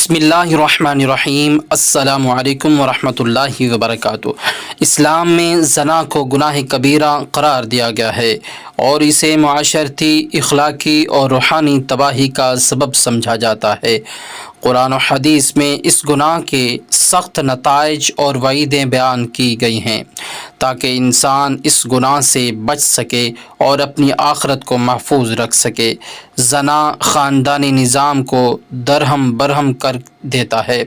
بسم اللہ الرحمن الرحیم۔ السلام علیکم ورحمۃ اللہ وبرکاتہ۔ اسلام میں زنا کو گناہ کبیرہ قرار دیا گیا ہے اور اسے معاشرتی، اخلاقی اور روحانی تباہی کا سبب سمجھا جاتا ہے۔ قرآن و حدیث میں اس گناہ کے سخت نتائج اور وعیدیں بیان کی گئی ہیں تاکہ انسان اس گناہ سے بچ سکے اور اپنی آخرت کو محفوظ رکھ سکے۔ زنا خاندانی نظام کو درہم برہم کر دیتا ہے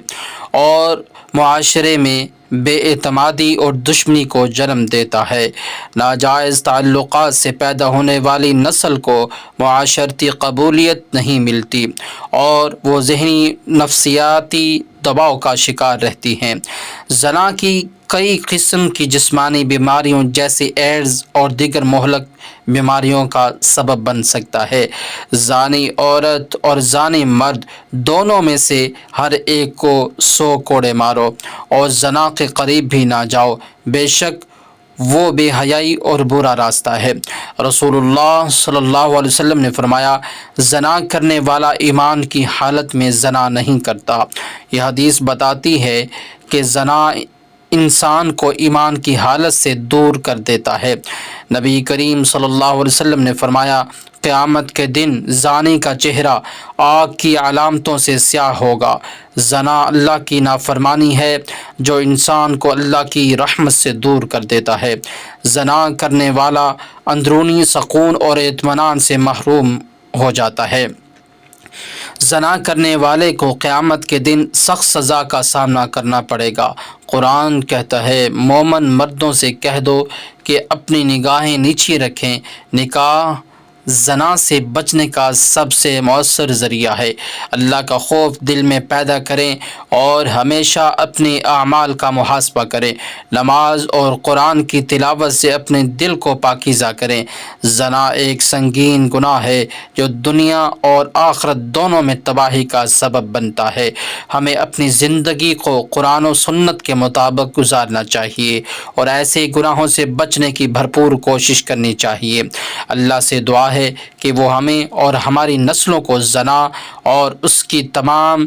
اور معاشرے میں بے اعتمادی اور دشمنی کو جنم دیتا ہے۔ ناجائز تعلقات سے پیدا ہونے والی نسل کو معاشرتی قبولیت نہیں ملتی اور وہ ذہنی نفسیاتی دباؤ کا شکار رہتی ہیں۔ زنا کی کئی قسم کی جسمانی بیماریوں جیسے ایڈز اور دیگر مہلک بیماریوں کا سبب بن سکتا ہے۔ زانی عورت اور زانی مرد دونوں میں سے ہر ایک کو 100 کوڑے مارو اور زنا کے قریب بھی نہ جاؤ، بے شک وہ بے حیائی اور برا راستہ ہے۔ رسول اللہ صلی اللہ علیہ وسلم نے فرمایا، زنا کرنے والا ایمان کی حالت میں زنا نہیں کرتا۔ یہ حدیث بتاتی ہے کہ زنا انسان کو ایمان کی حالت سے دور کر دیتا ہے۔ نبی کریم صلی اللہ علیہ وسلم نے فرمایا، قیامت کے دن زانی کا چہرہ آگ کی علامتوں سے سیاہ ہوگا۔ زنا اللہ کی نافرمانی ہے جو انسان کو اللہ کی رحمت سے دور کر دیتا ہے۔ زنا کرنے والا اندرونی سکون اور اطمینان سے محروم ہو جاتا ہے۔ زنا کرنے والے کو قیامت کے دن سخت سزا کا سامنا کرنا پڑے گا۔ قرآن کہتا ہے، مومن مردوں سے کہہ دو کہ اپنی نگاہیں نیچی رکھیں۔ نکاح زنا سے بچنے کا سب سے مؤثر ذریعہ ہے۔ اللہ کا خوف دل میں پیدا کریں اور ہمیشہ اپنے اعمال کا محاسبہ کریں۔ نماز اور قرآن کی تلاوت سے اپنے دل کو پاکیزہ کریں۔ زنا ایک سنگین گناہ ہے جو دنیا اور آخرت دونوں میں تباہی کا سبب بنتا ہے۔ ہمیں اپنی زندگی کو قرآن و سنت کے مطابق گزارنا چاہیے اور ایسے گناہوں سے بچنے کی بھرپور کوشش کرنی چاہیے۔ اللہ سے دعا ہے کہ وہ ہمیں اور ہماری نسلوں کو زنا اور اس کی تمام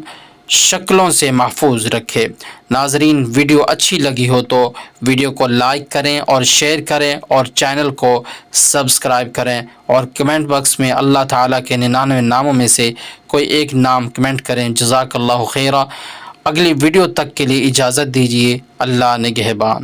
شکلوں سے محفوظ رکھے۔ ناظرین، ویڈیو اچھی لگی ہو تو ویڈیو کو لائک کریں اور شیئر کریں اور چینل کو سبسکرائب کریں اور کمنٹ باکس میں اللہ تعالیٰ کے 99 ناموں میں سے کوئی ایک نام کمنٹ کریں۔ جزاک اللہ خیرہ۔ اگلی ویڈیو تک کے لیے اجازت دیجیے۔ اللہ نگہبان۔